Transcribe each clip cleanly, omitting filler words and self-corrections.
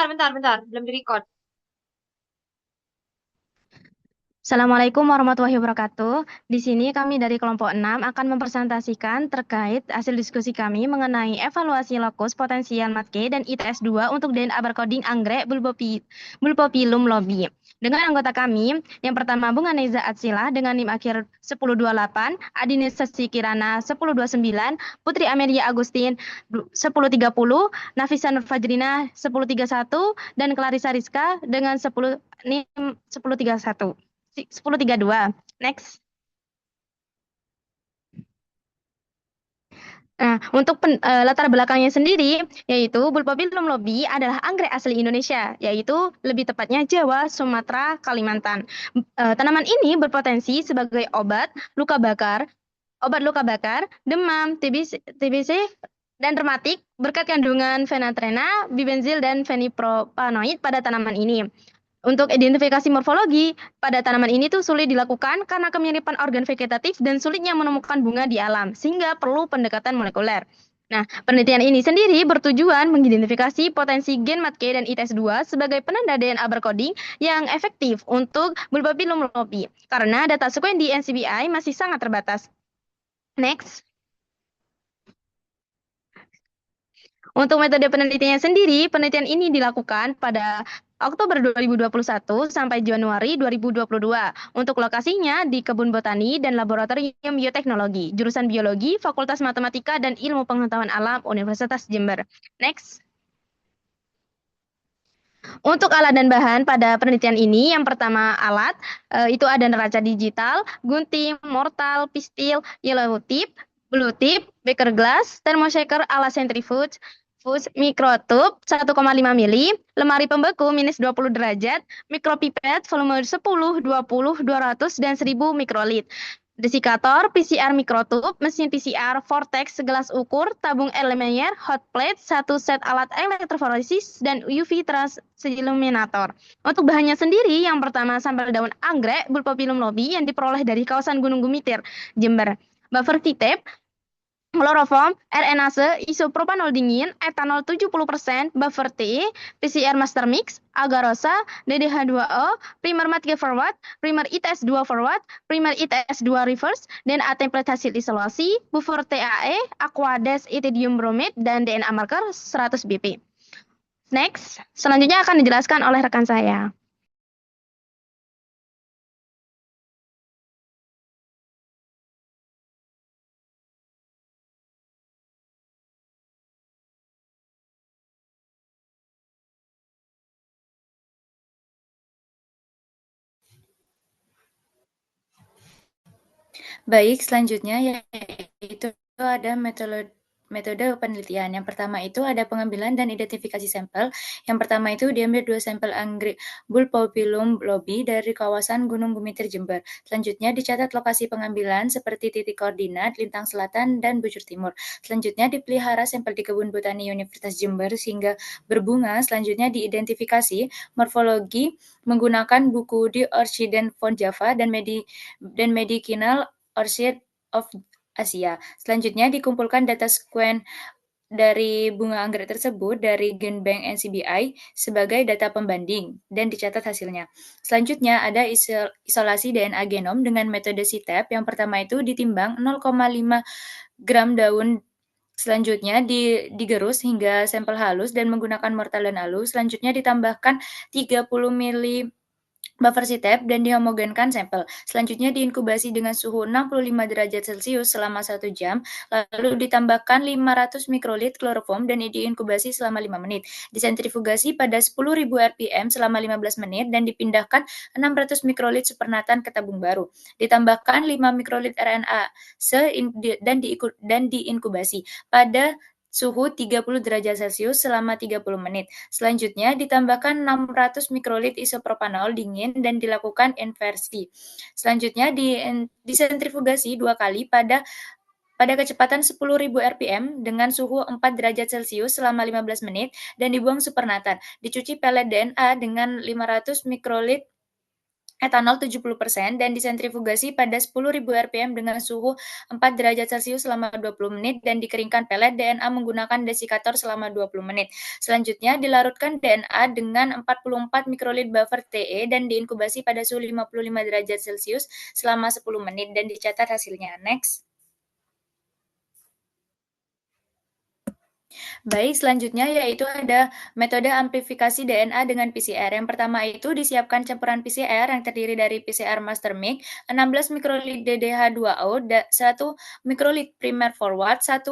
bentar. Belum di-record. Assalamualaikum warahmatullahi wabarakatuh. Di sini kami dari kelompok 6 akan mempresentasikan terkait hasil diskusi kami mengenai evaluasi lokus potensial MATKE dan ITS 2 untuk DNA barcoding anggrek bulbopilum lobby. Dengan anggota kami, yang pertama Bunga Neza Atsila dengan NIM akhir 1028, Adinisa Kirana 1029, Putri Amelia Agustin 1030, Nafisa Nurfajrina 1031, dan Clarissa Rizka dengan 10 NIM 1031. 1032. Next. Nah, untuk latar belakangnya sendiri, yaitu Bulbopilum lobby adalah anggrek asli Indonesia, yaitu lebih tepatnya Jawa, Sumatera, Kalimantan. Tanaman ini berpotensi sebagai obat luka bakar, demam, TBC, dan rematik berkat kandungan fenatrena, bibenzil, dan fenipropanoid pada tanaman ini. Untuk identifikasi morfologi, pada tanaman ini tuh sulit dilakukan karena kemiripan organ vegetatif dan sulitnya menemukan bunga di alam, sehingga perlu pendekatan molekuler. Nah, penelitian ini sendiri bertujuan mengidentifikasi potensi gen MATK dan ITS2 sebagai penanda DNA barcoding yang efektif untuk bulbopilum lobby, karena data sekuen di NCBI masih sangat terbatas. Next. Untuk metode penelitiannya sendiri, penelitian ini dilakukan pada Oktober 2021 sampai Januari 2022. Untuk lokasinya di Kebun Botani dan Laboratorium Bioteknologi, jurusan Biologi, Fakultas Matematika dan Ilmu Pengetahuan Alam, Universitas Jember. Next. Untuk alat dan bahan pada penelitian ini, yang pertama alat, itu ada neraca digital, gunting, mortal, pistil, yellow tip, blue tip, beker glass, thermoshaker ala centrifuge, mikrotube 1,5 mili, lemari pembeku minus 20 derajat, mikropipet volume 10, 20, 200, dan 1000 mikrolit. Desikator, PCR mikrotube, mesin PCR, vortex, segelas ukur, tabung Erlenmeyer, hot plate, satu set alat elektroforesis, dan UV transilluminator. Untuk bahannya sendiri, yang pertama sampel daun anggrek Bulbopilum lobby yang diperoleh dari kawasan Gunung Gumitir, Jember. Buffer T-tape, kloroform, RNase, isopropanol dingin, etanol 70%, buffer T, PCR master mix, agarosa, DDH2O, primer MATKE forward, primer ITS2 forward, primer ITS2 reverse, DNA template hasil isolasi, buffer TAE, aquades ethidium bromide, dan DNA marker 100 BP. Next, selanjutnya akan dijelaskan oleh rekan saya. Baik, selanjutnya yaitu ada metode penelitian. Yang pertama itu ada pengambilan dan identifikasi sampel. Yang pertama itu diambil 2 sampel anggrek Bulbopilum lobby dari kawasan Gunung Gumitir, Jember. Selanjutnya dicatat lokasi pengambilan seperti titik koordinat, lintang selatan, dan bujur timur. Selanjutnya dipelihara sampel di Kebun Botani Universitas Jember sehingga berbunga. Selanjutnya diidentifikasi morfologi menggunakan buku The Orchid von Java dan Medicinal Orchid of Asia. Selanjutnya dikumpulkan data sekuen dari bunga anggrek tersebut dari GenBank NCBI sebagai data pembanding dan dicatat hasilnya. Selanjutnya ada isolasi DNA genom dengan metode CTAP. Yang pertama itu ditimbang 0,5 gram daun. Selanjutnya digerus hingga sampel halus dan menggunakan mortal dan halus. Selanjutnya ditambahkan 30 mili buffer CTAP dan dihomogenkan sampel. Selanjutnya diinkubasi dengan suhu 65 derajat Celcius selama 1 jam, lalu ditambahkan 500 mikrolit kloroform dan diinkubasi selama 5 menit. Disentrifugasi pada 10.000 rpm selama 15 menit dan dipindahkan 600 mikrolit supernatan ke tabung baru. Ditambahkan 5 mikrolit RNA dan diinkubasi pada suhu 30 derajat Celcius selama 30 menit. Selanjutnya ditambahkan 600 mikrolit isopropanol dingin dan dilakukan inversi. Selanjutnya disentrifugasi 2 kali pada kecepatan 10.000 rpm dengan suhu 4 derajat Celcius selama 15 menit dan dibuang supernatan. Dicuci pelet DNA dengan 500 mikrolit etanol 70% dan disentrifugasi pada 10.000 rpm dengan suhu 4 derajat Celcius selama 20 menit dan dikeringkan pelet DNA menggunakan desikator selama 20 menit. Selanjutnya dilarutkan DNA dengan 44 mikrolit buffer TE dan diinkubasi pada suhu 55 derajat Celcius selama 10 menit dan dicatat hasilnya. Next. Baik, selanjutnya yaitu ada metode amplifikasi DNA dengan PCR. Yang pertama itu disiapkan campuran PCR yang terdiri dari PCR master mic, 16 mikrolit DDH2O, 1 mikrolit primer forward, 1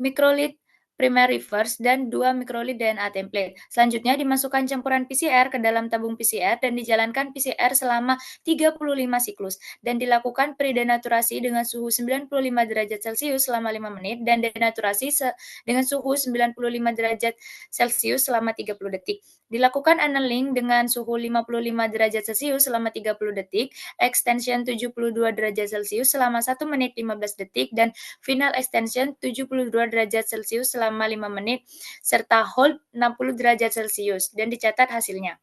mikrolit primer reverse, dan 2 mikrolit DNA template. Selanjutnya dimasukkan campuran PCR ke dalam tabung PCR dan dijalankan PCR selama 35 siklus dan dilakukan pre-denaturasi dengan suhu 95 derajat Celcius selama 5 menit dan denaturasi dengan suhu 95 derajat Celcius selama 30 detik. Dilakukan annealing dengan suhu 55 derajat Celcius selama 30 detik, extension 72 derajat Celcius selama 1 menit 15 detik, dan final extension 72 derajat Celcius selama 5 menit, serta hold 60 derajat Celcius, dan dicatat hasilnya.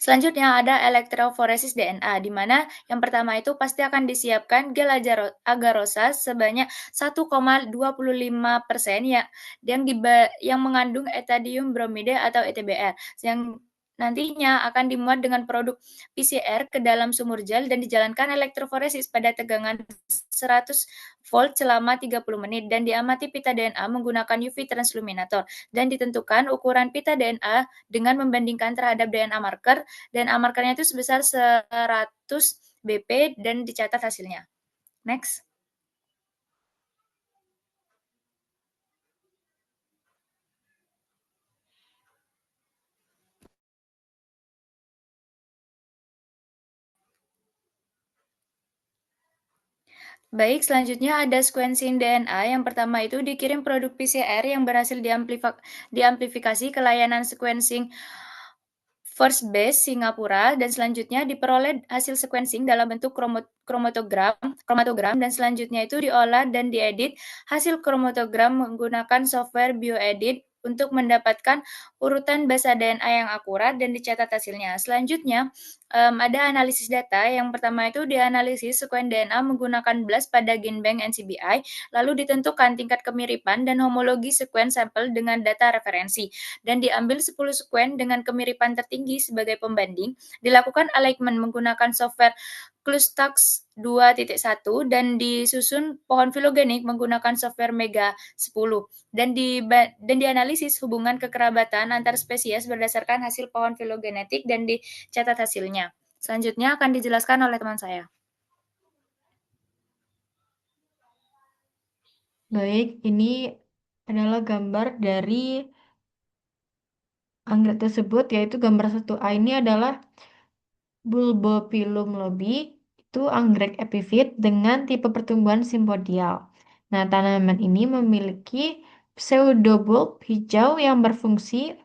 Selanjutnya ada elektroforesis DNA, di mana yang pertama itu pasti akan disiapkan gel agarosa sebanyak 1,25% ya, yang mengandung etadium bromida atau ETBR, yang nantinya akan dimuat dengan produk PCR ke dalam sumur gel dan dijalankan elektroforesis pada tegangan 100 volt selama 30 menit dan diamati pita DNA menggunakan UV transluminator dan ditentukan ukuran pita DNA dengan membandingkan terhadap DNA marker dan markernya itu sebesar 100 BP dan dicatat hasilnya. Next. Baik, selanjutnya ada sequencing DNA. Yang pertama itu dikirim produk PCR yang berhasil diamplifikasi ke layanan sequencing First Base Singapura dan selanjutnya diperoleh hasil sequencing dalam bentuk kromatogram dan selanjutnya itu diolah dan diedit hasil kromatogram menggunakan software bioedit untuk mendapatkan urutan basa DNA yang akurat dan dicatat hasilnya. Selanjutnya ada analisis data. Yang pertama itu dianalisis sekuen DNA menggunakan BLAST pada GenBank NCBI, lalu ditentukan tingkat kemiripan dan homologi sekuen sampel dengan data referensi dan diambil 10 sekuen dengan kemiripan tertinggi sebagai pembanding, dilakukan alignment menggunakan software Clustax 2.1 dan disusun pohon filogenik menggunakan software Mega 10 dan dianalisis hubungan kekerabatan antar spesies berdasarkan hasil pohon filogenetik dan dicatat hasilnya. Selanjutnya akan dijelaskan oleh teman saya. Baik, ini adalah gambar dari anggrek tersebut, yaitu gambar 1A ini adalah Bulbopilum lobi, itu anggrek epifit dengan tipe pertumbuhan simpodial. Nah, tanaman ini memiliki pseudobulb hijau yang berfungsi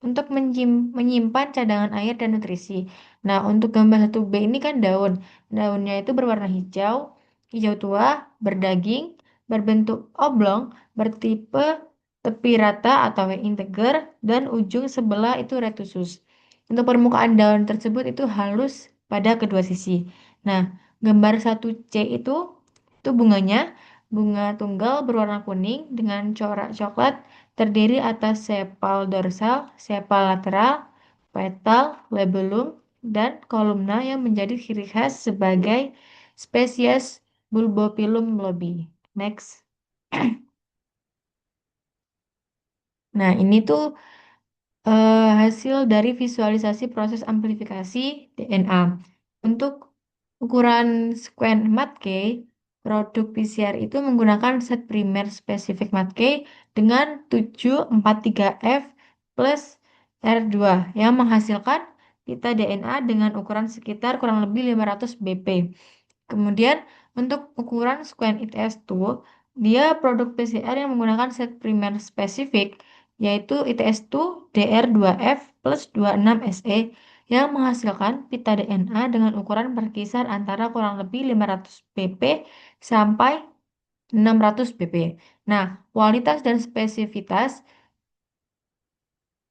untuk menyimpan cadangan air dan nutrisi. Nah, untuk gambar 1B ini kan daun. Daunnya itu berwarna hijau, hijau tua, berdaging, berbentuk oblong, bertipe tepi rata atau integer, dan ujung sebelah itu retusus. Untuk permukaan daun tersebut itu halus pada kedua sisi. Nah, gambar 1C itu bunganya, bunga tunggal berwarna kuning dengan corak coklat terdiri atas sepal dorsal, sepal lateral, petal, labellum, dan kolumna yang menjadi ciri khas sebagai spesies Bulbopilum lobi. Next. Nah, ini tuh hasil dari visualisasi proses amplifikasi DNA. Untuk ukuran sekuen MATK, produk PCR itu menggunakan set primer spesifik MATK dengan 743F plus R2 yang menghasilkan pita DNA dengan ukuran sekitar kurang lebih 500 BP. Kemudian untuk ukuran sekuen ITS2, dia produk PCR yang menggunakan set primer spesifik yaitu ITS2 DR2F plus 26SE yang menghasilkan pita DNA dengan ukuran berkisar antara kurang lebih 500 BP sampai 600 BP. Nah, kualitas dan spesifitas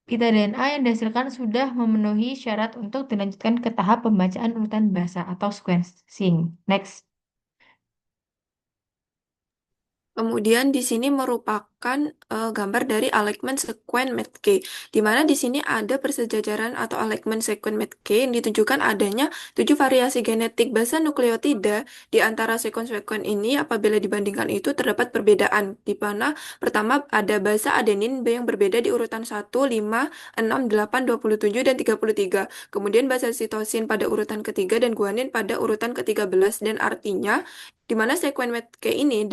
pita DNA yang dihasilkan sudah memenuhi syarat untuk dilanjutkan ke tahap pembacaan urutan bahasa atau sequencing. Next. Kemudian di sini merupakan gambar dari alignment sequence MATK, di mana di sini ada persejajaran atau alignment sequence MATK yang ditunjukkan adanya 7 variasi genetik basa nukleotida di antara sekuen-sekuen ini. Apabila dibandingkan itu terdapat perbedaan, di mana pertama ada basa adenin B yang berbeda di urutan 1, 5, 6, 8, 27, dan 33. Kemudian basa sitosin pada urutan ketiga dan guanin pada urutan ke-13, dan artinya di mana sekuen MATK ini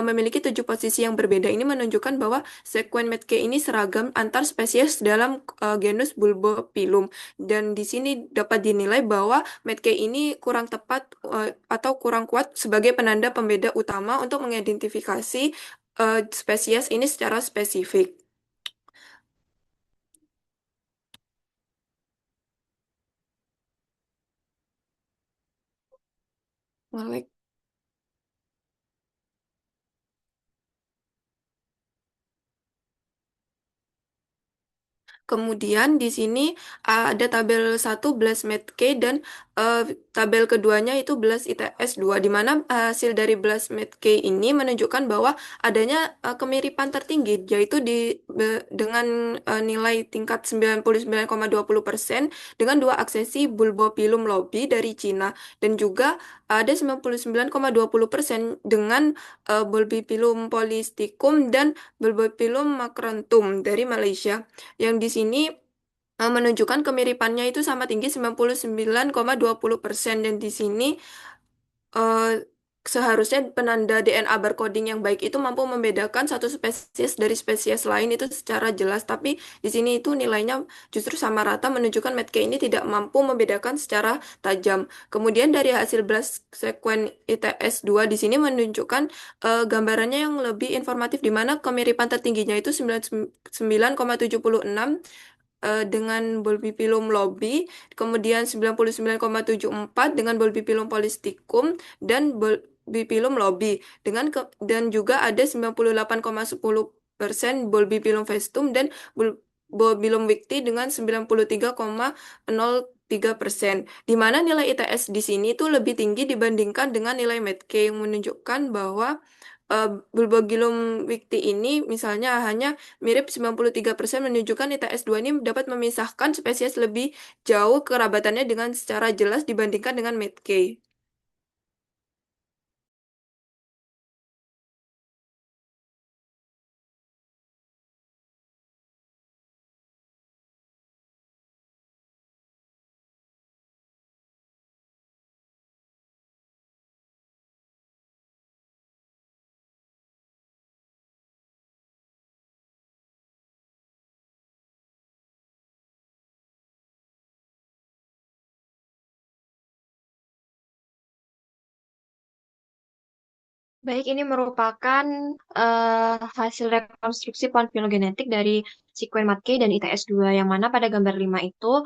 memiliki 7 posisi yang berbeda. Ini menunjukkan bahwa sekuen Metke ini seragam antar spesies dalam genus Bulbopilum. Dan di sini dapat dinilai bahwa Metke ini kurang tepat atau kurang kuat sebagai penanda pembeda utama untuk mengidentifikasi spesies ini secara spesifik. Malik. Kemudian di sini ada tabel 1 Blast Medkey dan tabel keduanya itu Blast ITS 2, di mana hasil dari Blast Medkey ini menunjukkan bahwa adanya kemiripan tertinggi, yaitu dengan nilai tingkat 99,20% dengan 2 aksesi Bulbopilum lobi dari Cina, dan juga ada 99,20% dengan Bulbopilum polysticum dan Bulbopilum macranthum dari Malaysia, yang di sini menunjukkan kemiripannya itu sama tinggi 99,20%, dan di sini eh, seharusnya penanda DNA barcoding yang baik itu mampu membedakan satu spesies dari spesies lain itu secara jelas, tapi di sini itu nilainya justru sama rata, menunjukkan METK ini tidak mampu membedakan secara tajam. Kemudian dari hasil blast sequence ITS 2 di sini menunjukkan gambarannya yang lebih informatif, di mana kemiripan tertingginya itu 99,76 dengan Bolbipilum lobi, kemudian 99,74 dengan Bolbipilum polysticum dan Bolbipilum lobi, dan juga ada 98,10% Bolbipilum vestum dan Bolbipilum wicti dengan 93,03%, di mana nilai ITS di sini itu lebih tinggi dibandingkan dengan nilai METK, yang menunjukkan bahwa Bulbogilum wicti ini misalnya hanya mirip 93%, menunjukkan ITS 2 ini dapat memisahkan spesies lebih jauh kerabatannya dengan secara jelas dibandingkan dengan Metke. Baik, ini merupakan hasil rekonstruksi pohon filogenetik dari sekuen Matkey dan ITS 2, yang mana pada gambar 5 itu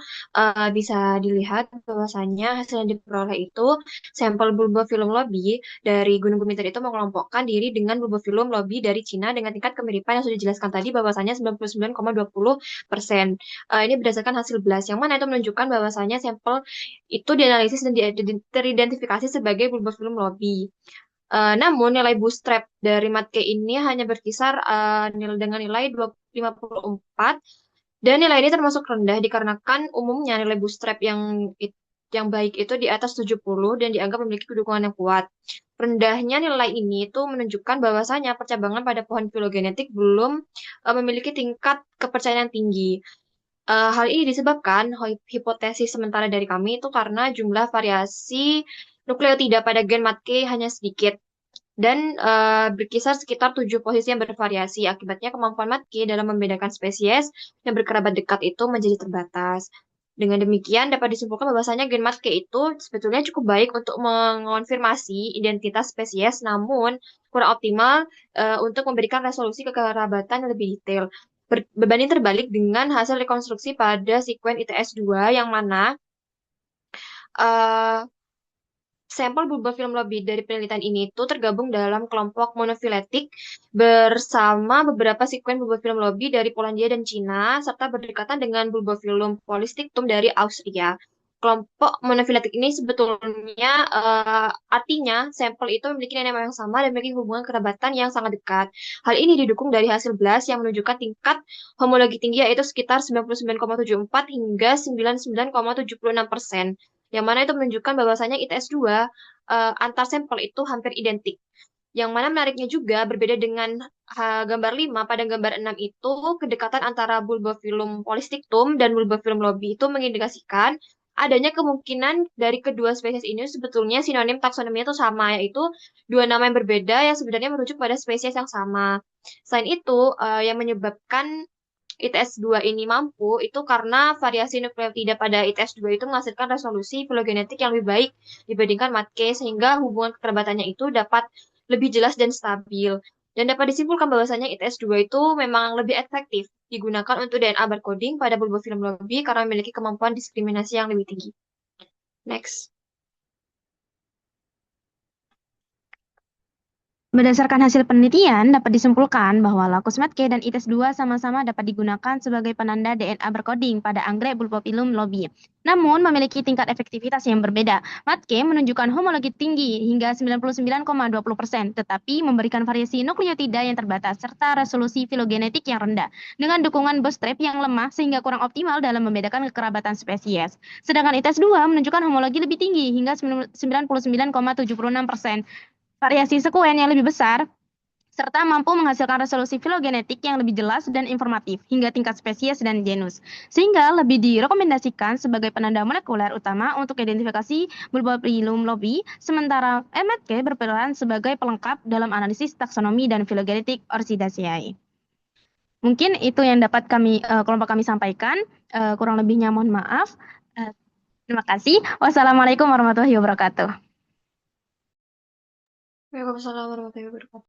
bisa dilihat bahwasannya hasil yang diperoleh itu sampel bulbophyllum lobi dari Gunung Bumitir itu mengelompokkan diri dengan bulbophyllum lobi dari Cina dengan tingkat kemiripan yang sudah dijelaskan tadi bahwasannya 99,20%. Ini berdasarkan hasil BLAST, yang mana itu menunjukkan bahwasannya sampel itu dianalisis dan teridentifikasi sebagai bulbophyllum lobi. Namun nilai bootstrap dari Matke ini hanya berkisar dengan nilai 54, dan nilai ini termasuk rendah dikarenakan umumnya nilai bootstrap yang baik itu di atas 70 dan dianggap memiliki dukungan yang kuat. Rendahnya nilai ini itu menunjukkan bahwasanya percabangan pada pohon filogenetik belum memiliki tingkat kepercayaan yang tinggi. Hal ini disebabkan hipotesis sementara dari kami itu karena jumlah variasi nukleotida pada gen MATK hanya sedikit dan berkisar sekitar 7 posisi yang bervariasi. Akibatnya kemampuan Matkey dalam membedakan spesies yang berkerabat dekat itu menjadi terbatas. Dengan demikian dapat disimpulkan bahwasanya gen Matkey itu sebetulnya cukup baik untuk mengonfirmasi identitas spesies, namun kurang optimal untuk memberikan resolusi kekerabatan yang lebih detail. Berbanding terbalik dengan hasil rekonstruksi pada sekuen ITS 2, yang mana uh, sampel bulbofilm lobi dari penelitian ini itu tergabung dalam kelompok monofiletik bersama beberapa sekuen bulbofilm lobi dari Polandia dan Cina, serta berdekatan dengan bulbofilm polystichtum dari Austria. Kelompok monofiletik ini sebetulnya artinya sampel itu memiliki nenek moyang yang sama dan memiliki hubungan kerabatan yang sangat dekat. Hal ini didukung dari hasil BLAS yang menunjukkan tingkat homologi tinggi yaitu sekitar 99,74 hingga 99,76%, yang mana itu menunjukkan bahwasanya ITS 2 antar sampel itu hampir identik. Yang mana menariknya juga berbeda dengan gambar 5, pada gambar 6 itu kedekatan antara bulbophyllum polystichtum dan bulbophyllum lobi itu mengindikasikan adanya kemungkinan dari kedua spesies ini sebetulnya sinonim taksonominya itu sama, yaitu dua nama yang berbeda yang sebenarnya merujuk pada spesies yang sama. Selain itu, yang menyebabkan ITS 2 ini mampu itu karena variasi nukleotida pada ITS 2 itu menghasilkan resolusi filogenetik yang lebih baik dibandingkan MATK, sehingga hubungan kekerabatannya itu dapat lebih jelas dan stabil. Dan dapat disimpulkan bahwasanya ITS 2 itu memang lebih efektif digunakan untuk DNA barcoding pada bulbophyllum lobi karena memiliki kemampuan diskriminasi yang lebih tinggi. Next. Berdasarkan hasil penelitian, dapat disimpulkan bahwa Lacus matke dan ITS2 sama-sama dapat digunakan sebagai penanda DNA barcoding pada anggrek bulbophyllum lobi. Namun, memiliki tingkat efektivitas yang berbeda. Matke menunjukkan homologi tinggi hingga 99,20%, tetapi memberikan variasi nukleotida yang terbatas serta resolusi filogenetik yang rendah, dengan dukungan bootstrap yang lemah sehingga kurang optimal dalam membedakan kekerabatan spesies. Sedangkan ITS2 menunjukkan homologi lebih tinggi hingga 99,76%. Variasi sekuen yang lebih besar, serta mampu menghasilkan resolusi filogenetik yang lebih jelas dan informatif hingga tingkat spesies dan genus, sehingga lebih direkomendasikan sebagai penanda molekuler utama untuk identifikasi bulbophyllum lobi, sementara MATK berperan sebagai pelengkap dalam analisis taksonomi dan filogenetik Orchidaceae. Mungkin itu yang dapat kelompok kami sampaikan. Kurang lebihnya mohon maaf. Terima kasih. Wassalamualaikum warahmatullahi wabarakatuh. Waalaikumsalam warahmatullahi wabarakatuh.